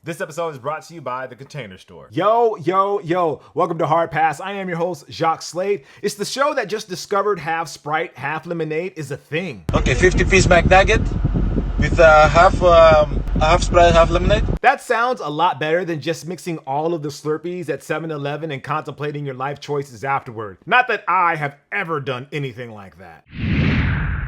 This episode is brought to you by The Container Store. Yo. Welcome to Hard Pass. I am your host, Jacques Slade. It's the show that just discovered half Sprite, half lemonade is a thing. Okay, 50-piece McNugget with half Sprite, half lemonade. That sounds a lot better than just mixing all of the Slurpees at 7-Eleven and contemplating your life choices afterward. Not that I have ever done anything like that.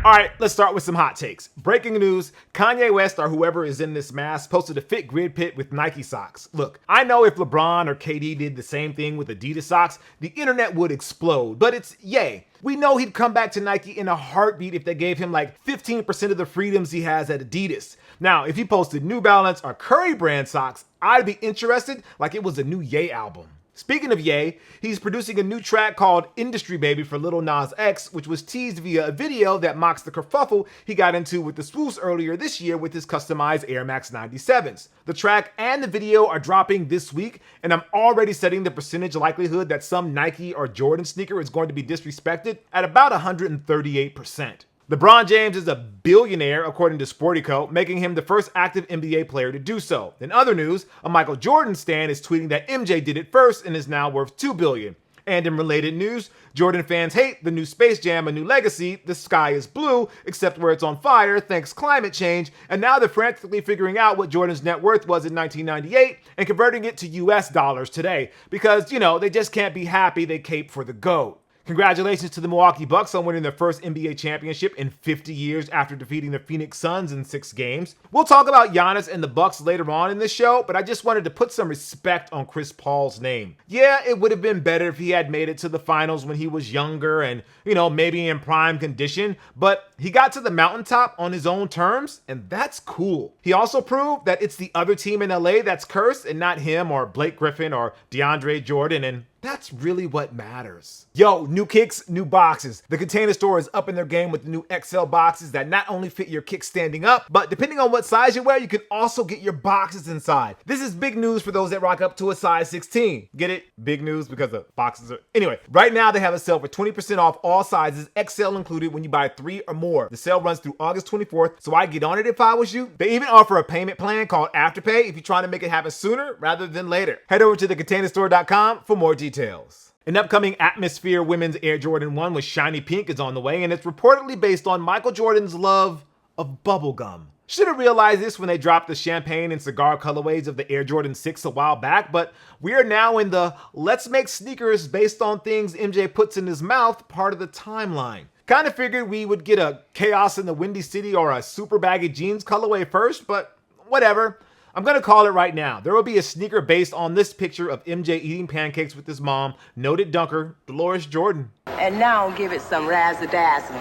All right, let's start with some hot takes. Breaking news, Kanye West or whoever is in this mask posted a fit grid pit with Nike socks. Look, I know if LeBron or KD did the same thing with Adidas socks, the internet would explode, but it's yay. We know he'd come back to Nike in a heartbeat if they gave him like 15% of the freedoms he has at Adidas. Now, if he posted New Balance or Curry brand socks, I'd be interested like it was a new Ye album. Speaking of Ye, he's producing a new track called Industry Baby for Lil Nas X, which was teased via a video that mocks the kerfuffle he got into with the Swoosh earlier this year with his customized Air Max 97s. The track and the video are dropping this week, and I'm already setting the percentage likelihood that some Nike or Jordan sneaker is going to be disrespected at about 138%. LeBron James is a billionaire, according to Sportico, making him the first active NBA player to do so. In other news, a Michael Jordan stan is tweeting that MJ did it first and is now worth $2 billion. And in related news, Jordan fans hate the new Space Jam, A New Legacy, The Sky is Blue, except where it's on fire thanks climate change, and now they're frantically figuring out what Jordan's net worth was in 1998 and converting it to US dollars today, because, they just can't be happy they cape for the GOAT. Congratulations to the Milwaukee Bucks on winning their first NBA championship in 50 years after defeating the Phoenix Suns in 6 games. We'll talk about Giannis and the Bucks later on in this show, but I just wanted to put some respect on Chris Paul's name. Yeah, it would have been better if he had made it to the finals when he was younger and, maybe in prime condition, but he got to the mountaintop on his own terms, and that's cool. He also proved that it's the other team in LA that's cursed and not him or Blake Griffin or DeAndre Jordan, and that's really what matters. Yo, new kicks, new boxes. The Container Store is up in their game with the new XL boxes that not only fit your kicks standing up, but depending on what size you wear, you can also get your boxes inside. This is big news for those that rock up to a size 16. Get it? Big news because the boxes are... Anyway, right now they have a sale for 20% off all sizes, XL included, when you buy 3 or more. The sale runs through August 24th, so I'd get on it if I was you. They even offer a payment plan called Afterpay if you're trying to make it happen sooner rather than later. Head over to thecontainerstore.com for more details. An upcoming Atmosphere Women's Air Jordan 1 with shiny pink is on the way, and it's reportedly based on Michael Jordan's love of bubblegum. Should have realized this when they dropped the champagne and cigar colorways of the Air Jordan 6 a while back, but we are now in the let's make sneakers based on things MJ puts in his mouth part of the timeline. Kind of figured we would get a Chaos in the Windy City or a super baggy jeans colorway first, but whatever. I'm gonna call it right now. There will be a sneaker based on this picture of MJ eating pancakes with his mom, noted dunker, Dolores Jordan. And now give it some razzle-dazzle.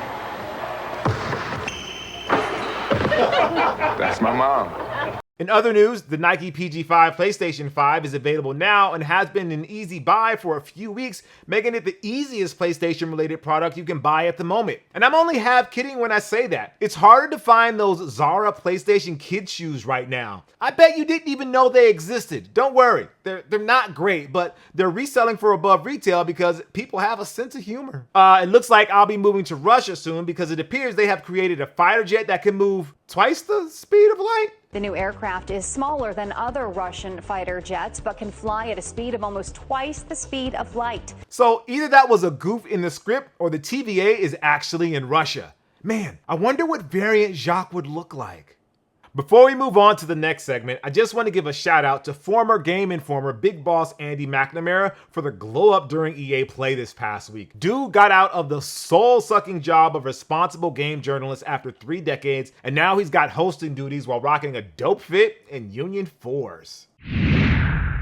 That's my mom. In other news, the Nike PG5 PlayStation 5 is available now and has been an easy buy for a few weeks, making it the easiest PlayStation-related product you can buy at the moment. And I'm only half kidding when I say that. It's harder to find those Zara PlayStation Kids shoes right now. I bet you didn't even know they existed. Don't worry, they're not great, but they're reselling for above retail because people have a sense of humor. It looks like I'll be moving to Russia soon because it appears they have created a fighter jet that can move twice the speed of light. The new aircraft is smaller than other Russian fighter jets, but can fly at a speed of almost twice the speed of light. So either that was a goof in the script or the TVA is actually in Russia. Man, I wonder what variant Jacques would look like. Before we move on to the next segment, I just want to give a shout out to former Game Informer Big Boss Andy McNamara for the glow up during EA Play this past week. Dude got out of the soul-sucking job of responsible game journalist after 3 decades, and now he's got hosting duties while rocking a dope fit in Union 4s.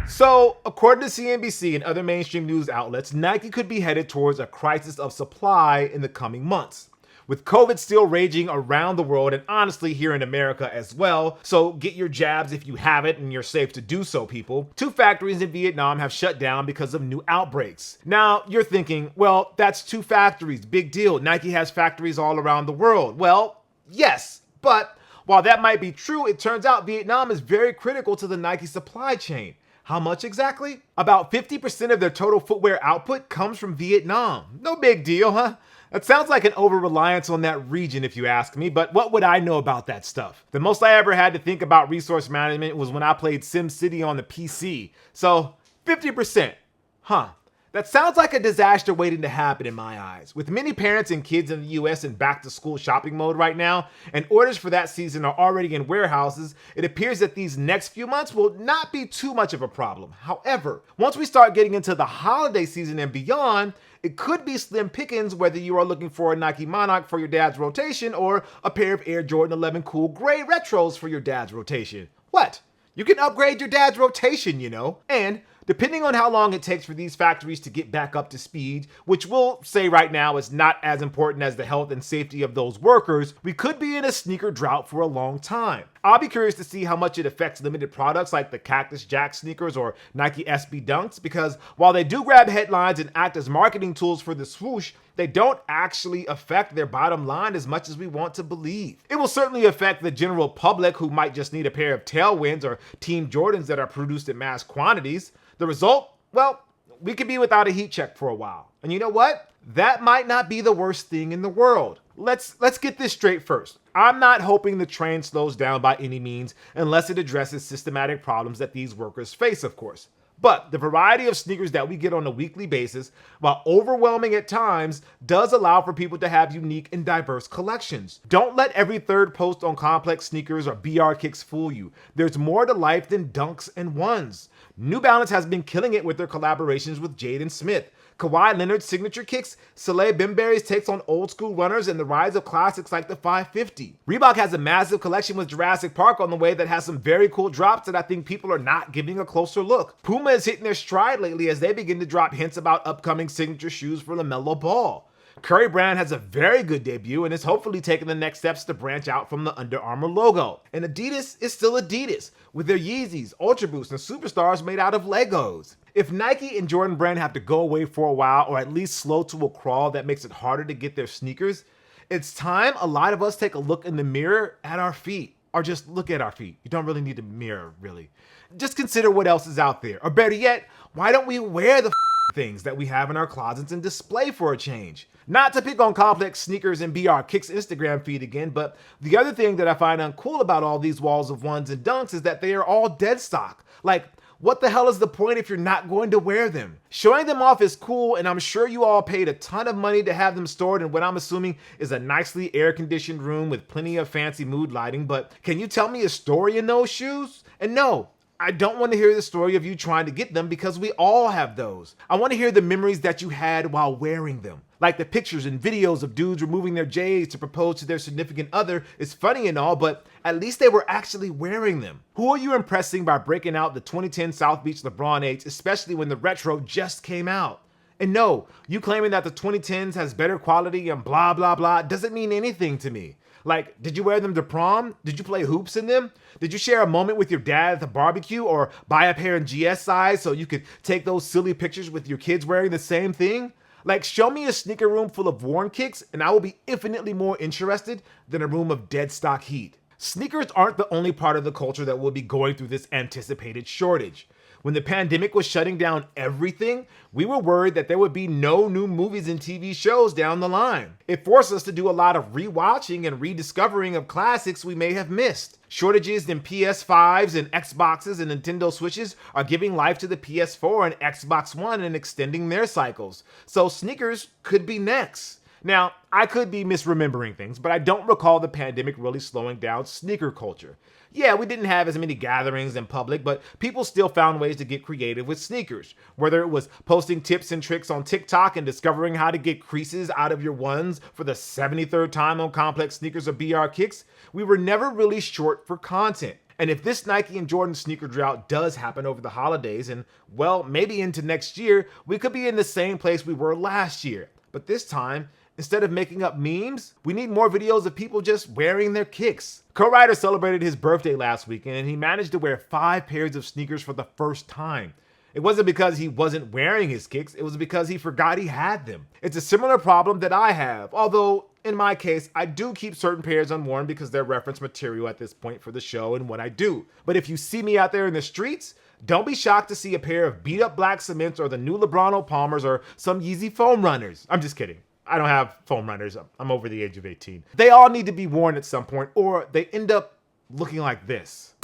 So, according to CNBC and other mainstream news outlets, Nike could be headed towards a crisis of supply in the coming months. With COVID still raging around the world and honestly here in America as well, so get your jabs if you have it and you're safe to do so, people. 2 factories in Vietnam have shut down because of new outbreaks. Now, you're thinking, well, that's 2 factories, big deal. Nike has factories all around the world. Well, yes, but while that might be true, it turns out Vietnam is very critical to the Nike supply chain. How much exactly? About 50% of their total footwear output comes from Vietnam. No big deal, huh? That sounds like an over-reliance on that region if you ask me, but what would I know about that stuff? The most I ever had to think about resource management was when I played SimCity on the PC. So 50%. Huh. That sounds like a disaster waiting to happen in my eyes. With many parents and kids in the US in back-to-school shopping mode right now, and orders for that season are already in warehouses, it appears that these next few months will not be too much of a problem. However, once we start getting into the holiday season and beyond, it could be slim pickings whether you are looking for a Nike Monarch for your dad's rotation or a pair of Air Jordan 11 Cool Gray Retros for your dad's rotation. What? You can upgrade your dad's rotation, you know. And depending on how long it takes for these factories to get back up to speed, which we'll say right now is not as important as the health and safety of those workers, we could be in a sneaker drought for a long time. I'll be curious to see how much it affects limited products like the Cactus Jack sneakers or Nike SB Dunks, because while they do grab headlines and act as marketing tools for the swoosh, they don't actually affect their bottom line as much as we want to believe. It will certainly affect the general public who might just need a pair of Tailwinds or Team Jordans that are produced in mass quantities. The result? Well, we could be without a heat check for a while. And you know what? That might not be the worst thing in the world. Let's get this straight first. I'm not hoping the train slows down by any means unless it addresses systematic problems that these workers face, of course. But the variety of sneakers that we get on a weekly basis, while overwhelming at times, does allow for people to have unique and diverse collections. Don't let every third post on Complex Sneakers or BR Kicks fool you. There's more to life than dunks and ones. New Balance has been killing it with their collaborations with Jaden Smith, Kawhi Leonard's signature kicks, Saleh Bembury's takes on old school runners, and the rise of classics like the 550. Reebok has a massive collection with Jurassic Park on the way that has some very cool drops that I think people are not giving a closer look. Puma is hitting their stride lately as they begin to drop hints about upcoming signature shoes for LaMelo Ball. Curry Brand has a very good debut and is hopefully taking the next steps to branch out from the Under Armour logo. And Adidas is still Adidas, with their Yeezys, Ultra Boosts, and Superstars made out of Legos. If Nike and Jordan Brand have to go away for a while, or at least slow to a crawl that makes it harder to get their sneakers, it's time a lot of us take a look in the mirror at our feet. Or just look at our feet. You don't really need a mirror, really. Just consider what else is out there. Or better yet, why don't we wear the things that we have in our closets and display for a change? Not to pick on Complex Sneakers and BR Kicks Instagram feed again, but the other thing that I find uncool about all these walls of ones and dunks is that they are all dead stock. Like, what the hell is the point if you're not going to wear them? Showing them off is cool, and I'm sure you all paid a ton of money to have them stored in what I'm assuming is a nicely air-conditioned room with plenty of fancy mood lighting, but can you tell me a story in those shoes? And no, I don't want to hear the story of you trying to get them because we all have those. I want to hear the memories that you had while wearing them. Like the pictures and videos of dudes removing their J's to propose to their significant other is funny and all, but at least they were actually wearing them. Who are you impressing by breaking out the 2010 South Beach LeBron 8s, especially when the retro just came out? And no, you claiming that the 2010s has better quality and blah, blah, blah doesn't mean anything to me. Like, did you wear them to prom? Did you play hoops in them? Did you share a moment with your dad at the barbecue or buy a pair in GS size so you could take those silly pictures with your kids wearing the same thing? Like, show me a sneaker room full of worn kicks and I will be infinitely more interested than a room of dead stock heat. Sneakers aren't the only part of the culture that will be going through this anticipated shortage. When the pandemic was shutting down everything, we were worried that there would be no new movies and TV shows down the line. It forced us to do a lot of rewatching and rediscovering of classics we may have missed. Shortages in PS5s and Xboxes and Nintendo Switches are giving life to the PS4 and Xbox One and extending their cycles. So sneakers could be next. Now, I could be misremembering things, but I don't recall the pandemic really slowing down sneaker culture. Yeah, we didn't have as many gatherings in public, but people still found ways to get creative with sneakers. Whether it was posting tips and tricks on TikTok and discovering how to get creases out of your ones for the 73rd time on Complex Sneakers or BR Kicks, we were never really short for content. And if this Nike and Jordan sneaker drought does happen over the holidays and, well, maybe into next year, we could be in the same place we were last year. But this time, instead of making up memes, we need more videos of people just wearing their kicks. Co-writer celebrated his birthday last weekend and he managed to wear 5 pairs of sneakers for the first time. It wasn't because he wasn't wearing his kicks, it was because he forgot he had them. It's a similar problem that I have, although in my case, I do keep certain pairs unworn because they're reference material at this point for the show and what I do. But if you see me out there in the streets, don't be shocked to see a pair of beat up black cements or the new LeBron Palmers or some Yeezy foam runners. I'm just kidding. I don't have foam runners. I'm over the age of 18. They all need to be worn at some point, or they end up looking like this.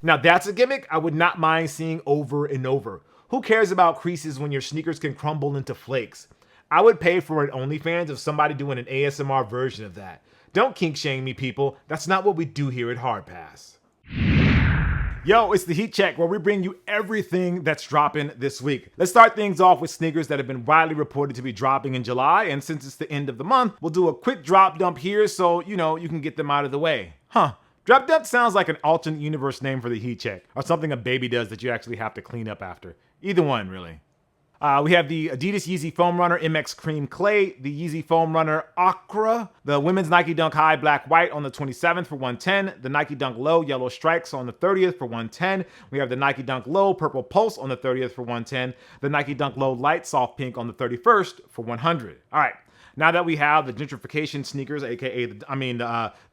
Now that's a gimmick I would not mind seeing over and over. Who cares about creases when your sneakers can crumble into flakes? I would pay for an OnlyFans of somebody doing an ASMR version of that. Don't kink shame me, people. That's not what we do here at Hard Pass. Yo, it's the Heat Check, where we bring you everything that's dropping this week. Let's start things off with sneakers that have been widely reported to be dropping in July, and since it's the end of the month, we'll do a quick drop dump here so, you can get them out of the way. Drop dump sounds like an alternate universe name for the Heat Check, or something a baby does that you actually have to clean up after. Either one, really. We have the Adidas Yeezy Foam Runner MX Cream Clay, the Yeezy Foam Runner Aqua, the women's Nike Dunk High Black White on the 27th for $110, the Nike Dunk Low Yellow Strikes on the 30th for $110. We have the Nike Dunk Low Purple Pulse on the 30th for $110, the Nike Dunk Low Light Soft Pink on the 31st for $100. All right. Now that we have the gentrification sneakers, aka the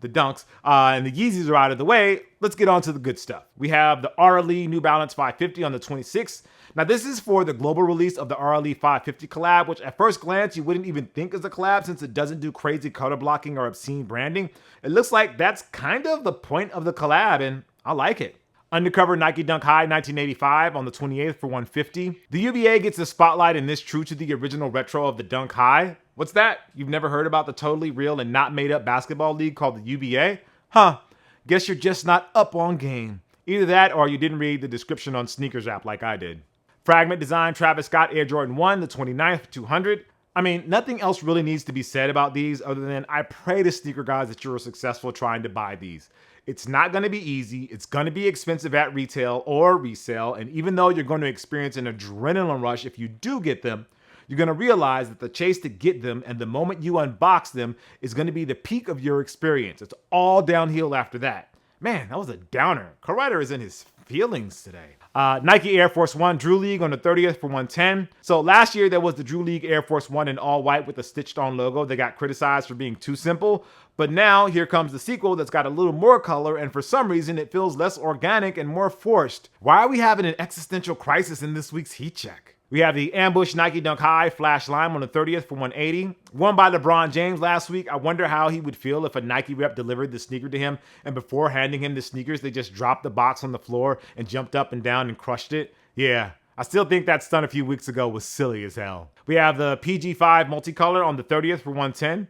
Dunks, and the Yeezys are out of the way, let's get on to the good stuff. We have the RLE New Balance 550 on the 26th. Now this is for the global release of the RLE 550 collab, which at first glance you wouldn't even think is a collab since it doesn't do crazy color blocking or obscene branding. It looks like that's kind of the point of the collab, and I like it. Undercover Nike Dunk High 1985 on the 28th for $150. The UBA gets the spotlight in this true to the original retro of the Dunk High. What's that? You've never heard about the totally real and not made up basketball league called the UBA? Guess you're just not up on game. Either that or you didn't read the description on Sneakers app like I did. Fragment Design Travis Scott Air Jordan 1, the 29th for $200. Nothing else really needs to be said about these other than I pray to sneaker guys that you're successful trying to buy these. It's not going to be easy. It's going to be expensive at retail or resale. And even though you're going to experience an adrenaline rush if you do get them, you're going to realize that the chase to get them and the moment you unbox them is going to be the peak of your experience. It's all downhill after that. Man, that was a downer. Co-writer is in his feelings today. Nike Air Force One Drew League on the 30th for $110. So last year there was the Drew League Air Force One in all white with a stitched on logo. They got criticized for being too simple. But now here comes the sequel that's got a little more color, and for some reason it feels less organic and more forced. Why are we having an existential crisis in this week's Heat Check? We have the Ambush Nike Dunk High Flash Lime on the 30th for $180. Won by LeBron James last week. I wonder how he would feel if a Nike rep delivered the sneaker to him and before handing him the sneakers, they just dropped the box on the floor and jumped up and down and crushed it. Yeah, I still think that stunt a few weeks ago was silly as hell. We have the PG5 multicolor on the 30th for $110.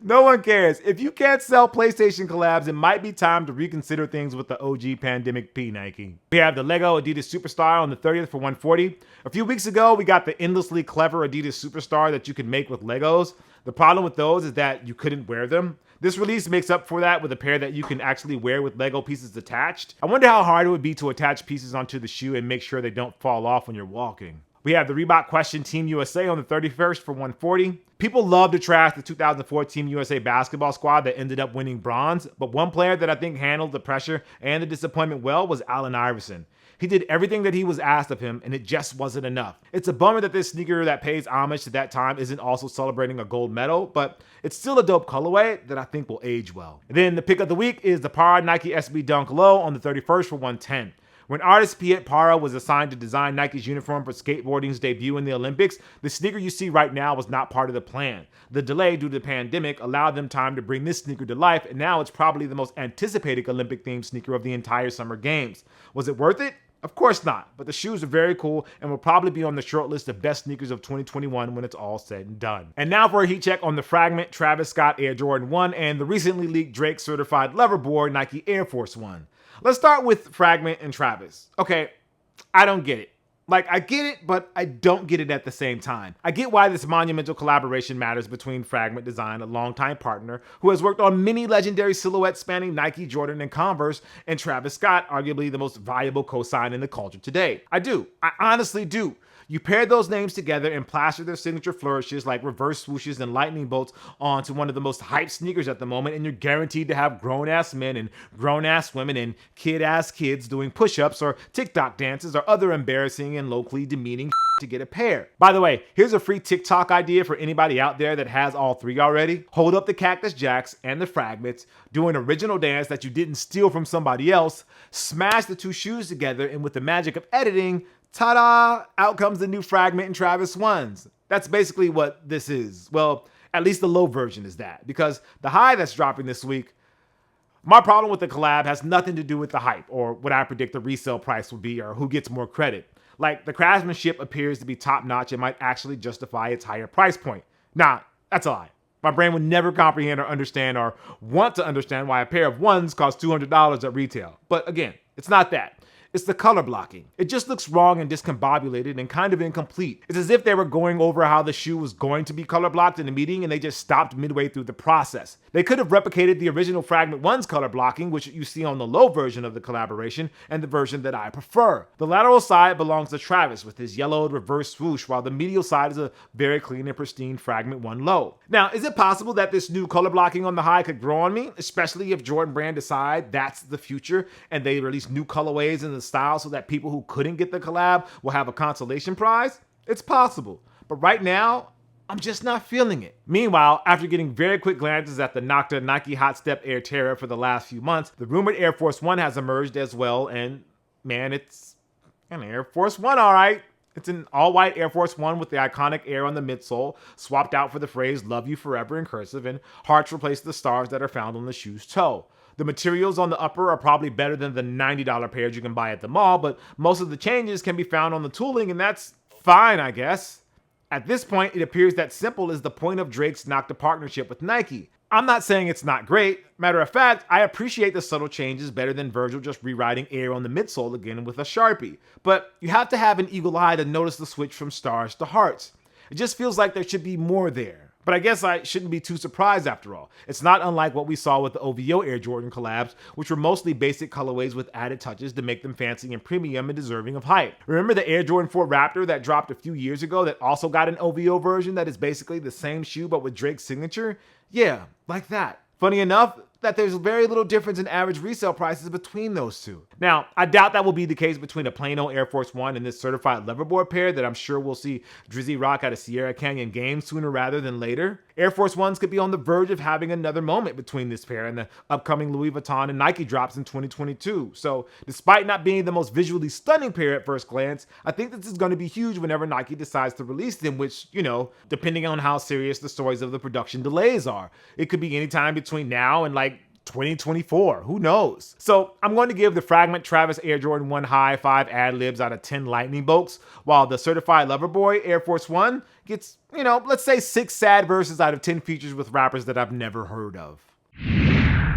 No one cares. If you can't sell PlayStation collabs, it might be time to reconsider things with the OG Pandemic P Nike. We have the Lego Adidas Superstar on the 30th for $140. A few weeks ago, we got the endlessly clever Adidas Superstar that you can make with Legos. The problem with those is that you couldn't wear them. This release makes up for that with a pair that you can actually wear with Lego pieces attached. I wonder how hard it would be to attach pieces onto the shoe and make sure they don't fall off when you're walking. We have the Reebok Question Team USA on the 31st for $140. People love to trash the 2004 Team USA basketball squad that ended up winning bronze, but one player that I think handled the pressure and the disappointment well was Allen Iverson. He did everything that he was asked of him, and it just wasn't enough. It's a bummer that this sneaker that pays homage to that time isn't also celebrating a gold medal, but it's still a dope colorway that I think will age well. And then the pick of the week is the Para Nike SB Dunk Low on the 31st for $110. When artist Piet Para was assigned to design Nike's uniform for skateboarding's debut in the Olympics, the sneaker you see right now was not part of the plan. The delay due to the pandemic allowed them time to bring this sneaker to life, and now it's probably the most anticipated Olympic-themed sneaker of the entire Summer Games. Was it worth it? Of course not, but the shoes are very cool and will probably be on the short list of best sneakers of 2021 when it's all said and done. And now for a heat check on the Fragment Travis Scott Air Jordan 1 and the recently leaked Drake certified Loverboy Nike Air Force 1. Let's start with Fragment and Travis. Okay, I don't get it. I get it, but I don't get it at the same time. I get why this monumental collaboration matters between Fragment Design, a longtime partner who has worked on many legendary silhouettes spanning Nike, Jordan, and Converse, and Travis Scott, arguably the most valuable cosign in the culture today. I do. I honestly do. You pair those names together and plaster their signature flourishes like reverse swooshes and lightning bolts onto one of the most hyped sneakers at the moment, and you're guaranteed to have grown-ass men and grown-ass women and kid-ass kids doing push-ups or TikTok dances or other embarrassing and locally demeaning to get a pair. By the way, here's a free TikTok idea for anybody out there that has all three already. Hold up the Cactus Jacks and the Fragments, do an original dance that you didn't steal from somebody else, smash the two shoes together, and with the magic of editing, ta-da, out comes the new Fragment and Travis ones. That's basically what this is. Well, at least the low version is that, because the high that's dropping this week, my problem with the collab has nothing to do with the hype or what I predict the resale price would be or who gets more credit. Like, the craftsmanship appears to be top-notch and might actually justify its higher price point. Nah, that's a lie. My brain would never comprehend or understand or want to understand why a pair of ones costs $200 at retail. But again, it's not that. It's the color blocking. It just looks wrong and discombobulated and kind of incomplete. It's as if they were going over how the shoe was going to be color blocked in the meeting and they just stopped midway through the process. They could have replicated the original Fragment 1's color blocking, which you see on the low version of the collaboration and the version that I prefer. The lateral side belongs to Travis with his yellowed reverse swoosh, while the medial side is a very clean and pristine Fragment 1 low. Now, is it possible that this new color blocking on the high could grow on me, especially if Jordan Brand decide that's the future and they release new colorways in the style so that people who couldn't get the collab will have a consolation prize? It's possible, but right now, I'm just not feeling it. Meanwhile, after getting very quick glances at the Nocta Nike Hot Step Air Terra for the last few months, the rumored Air Force One has emerged as well, and man, it's an Air Force One, all right. It's an all-white Air Force One with the iconic air on the midsole, swapped out for the phrase "Love You Forever" in cursive, and hearts replaced the stars that are found on the shoe's toe. The materials on the upper are probably better than the $90 pairs you can buy at the mall, but most of the changes can be found on the tooling, and that's fine, I guess. At this point, it appears that simple is the point of Drake's Nocta partnership with Nike. I'm not saying it's not great. Matter of fact, I appreciate the subtle changes better than Virgil just rewriting air on the midsole again with a Sharpie. But you have to have an eagle eye to notice the switch from stars to hearts. It just feels like there should be more there. But I guess I shouldn't be too surprised after all. It's not unlike what we saw with the OVO Air Jordan collabs, which were mostly basic colorways with added touches to make them fancy and premium and deserving of hype. Remember the Air Jordan 4 Raptor that dropped a few years ago that also got an OVO version that is basically the same shoe but with Drake's signature? Yeah, like that. Funny enough, that there's very little difference in average resale prices between those two. Now, I doubt that will be the case between a plain old Air Force One and this certified leverboard pair that I'm sure we'll see Drizzy rock at a Sierra Canyon game sooner rather than later. Air Force Ones could be on the verge of having another moment between this pair and the upcoming Louis Vuitton and Nike drops in 2022. So, despite not being the most visually stunning pair at first glance, I think this is going to be huge whenever Nike decides to release them, which, you know, depending on how serious the stories of the production delays are. It could be any time between now and like 2024, who knows? So I'm going to give the Fragment Travis Air Jordan 1 High 5 ad-libs out of 10 lightning bolts, while the certified lover boy Air Force One gets, you know, let's say 6 sad verses out of 10 features with rappers that I've never heard of.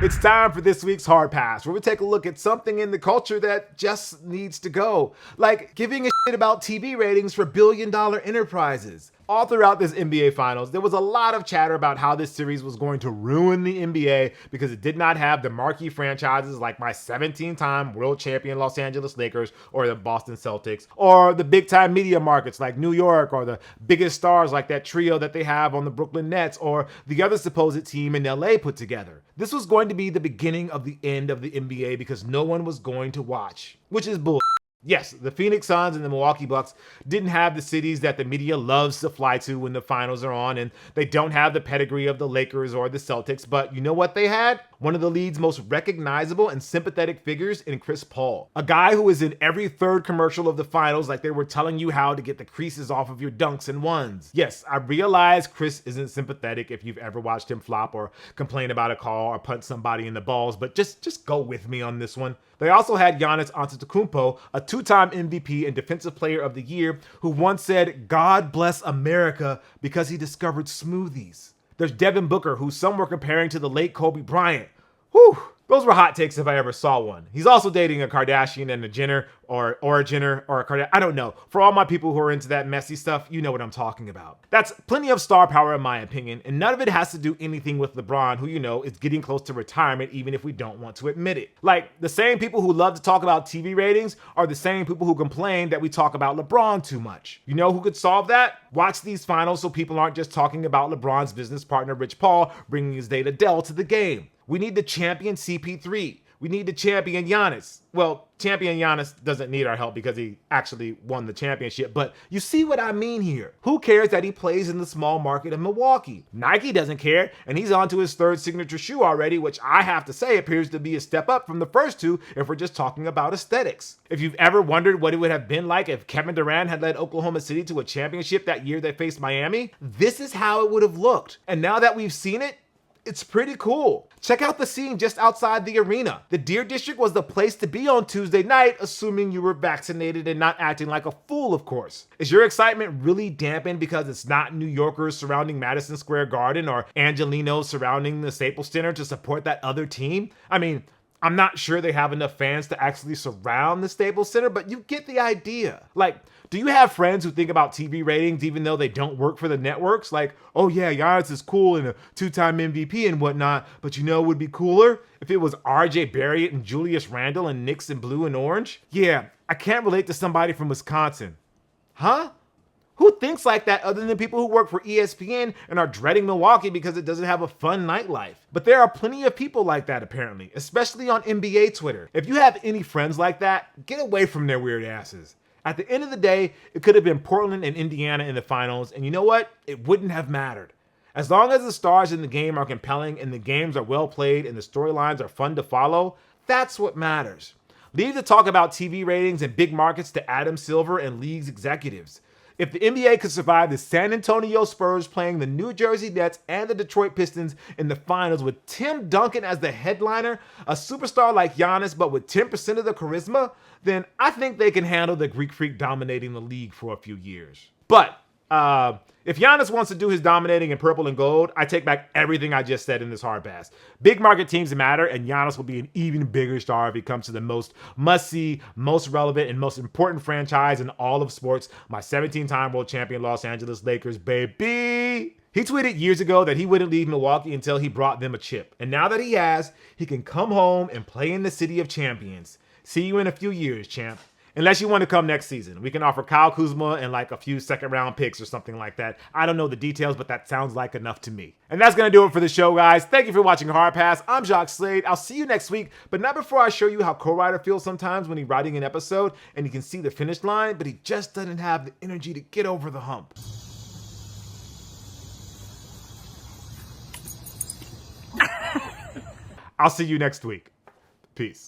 It's time for this week's Hard Pass, where we take a look at something in the culture that just needs to go. Like giving a shit about TV ratings for billion-dollar enterprises. All throughout this NBA Finals, there was a lot of chatter about how this series was going to ruin the NBA because it did not have the marquee franchises like my 17-time world champion Los Angeles Lakers or the Boston Celtics, or the big-time media markets like New York, or the biggest stars like that trio that they have on the Brooklyn Nets, or the other supposed team in LA put together. This was going to be the beginning of the end of the NBA because no one was going to watch, which is bull. Yes, the Phoenix Suns and the Milwaukee Bucks didn't have the cities that the media loves to fly to when the finals are on, and they don't have the pedigree of the Lakers or the Celtics, but you know what they had? One of the league's most recognizable and sympathetic figures in Chris Paul. A guy who is in every third commercial of the finals like they were telling you how to get the creases off of your dunks and ones. Yes, I realize Chris isn't sympathetic if you've ever watched him flop or complain about a call or punch somebody in the balls, but just go with me on this one. They also had Giannis Antetokounmpo, a 2-time MVP and Defensive Player of the Year, who once said, "God bless America," because he discovered smoothies. There's Devin Booker, who some were comparing to the late Kobe Bryant. Whew, those were hot takes if I ever saw one. He's also dating a Kardashian and a Jenner, or Jenner or Kardashian. I don't know. For all my people who are into that messy stuff, you know what I'm talking about. That's plenty of star power in my opinion, and none of it has to do anything with LeBron, who, you know, is getting close to retirement even if we don't want to admit it. Like, the same people who love to talk about TV ratings are the same people who complain that we talk about LeBron too much. You know who could solve that? Watch these finals so people aren't just talking about LeBron's business partner Rich Paul bringing his data Dell to the game. We need the champion CP3. We need the champion Giannis. Well, champion Giannis doesn't need our help because he actually won the championship, but you see what I mean here. Who cares that he plays in the small market of Milwaukee? Nike doesn't care, and he's on to his third signature shoe already, which I have to say appears to be a step up from the first two if we're just talking about aesthetics. If you've ever wondered what it would have been like if Kevin Durant had led Oklahoma City to a championship that year they faced Miami, this is how it would have looked. And now that we've seen it, it's pretty cool. Check out the scene just outside the arena. The Deer District was the place to be on Tuesday night, assuming you were vaccinated and not acting like a fool, of course. Is your excitement really dampened because it's not New Yorkers surrounding Madison Square Garden or Angelenos surrounding the Staples Center to support that other team? I mean, I'm not sure they have enough fans to actually surround the Staples Center, but you get the idea. Like, do you have friends who think about TV ratings even though they don't work for the networks? Like, oh yeah, Giannis is cool and a two-time MVP and whatnot, but you know what would be cooler? If it was RJ Barrett and Julius Randle and Knicks in blue and orange? Yeah, I can't relate to somebody from Wisconsin. Huh? Who thinks like that other than people who work for ESPN and are dreading Milwaukee because it doesn't have a fun nightlife? But there are plenty of people like that apparently, especially on NBA Twitter. If you have any friends like that, get away from their weird asses. At the end of the day, it could have been Portland and Indiana in the finals, and you know what? It wouldn't have mattered. As long as the stars in the game are compelling and the games are well played and the storylines are fun to follow, that's what matters. Leave the talk about TV ratings and big markets to Adam Silver and league's executives. If the NBA could survive the San Antonio Spurs playing the New Jersey Nets and the Detroit Pistons in the finals with Tim Duncan as the headliner, a superstar like Giannis but with 10% of the charisma, then I think they can handle the Greek Freak dominating the league for a few years. But if Giannis wants to do his dominating in purple and gold, I take back everything I just said in this hard pass. Big market teams matter, and Giannis will be an even bigger star if he comes to the most must-see, most relevant, and most important franchise in all of sports, my 17-time world champion Los Angeles Lakers, baby. He tweeted years ago that he wouldn't leave Milwaukee until he brought them a chip. And now that he has, he can come home and play in the city of champions. See you in a few years, champ. Unless you want to come next season. We can offer Kyle Kuzma and like a few second-round picks or something like that. I don't know the details, but that sounds like enough to me. And that's going to do it for the show, guys. Thank you for watching Hard Pass. I'm Jacques Slade. I'll see you next week, but not before I show you how co-writer feels sometimes when he's writing an episode and he can see the finish line, but he just doesn't have the energy to get over the hump. I'll see you next week. Peace.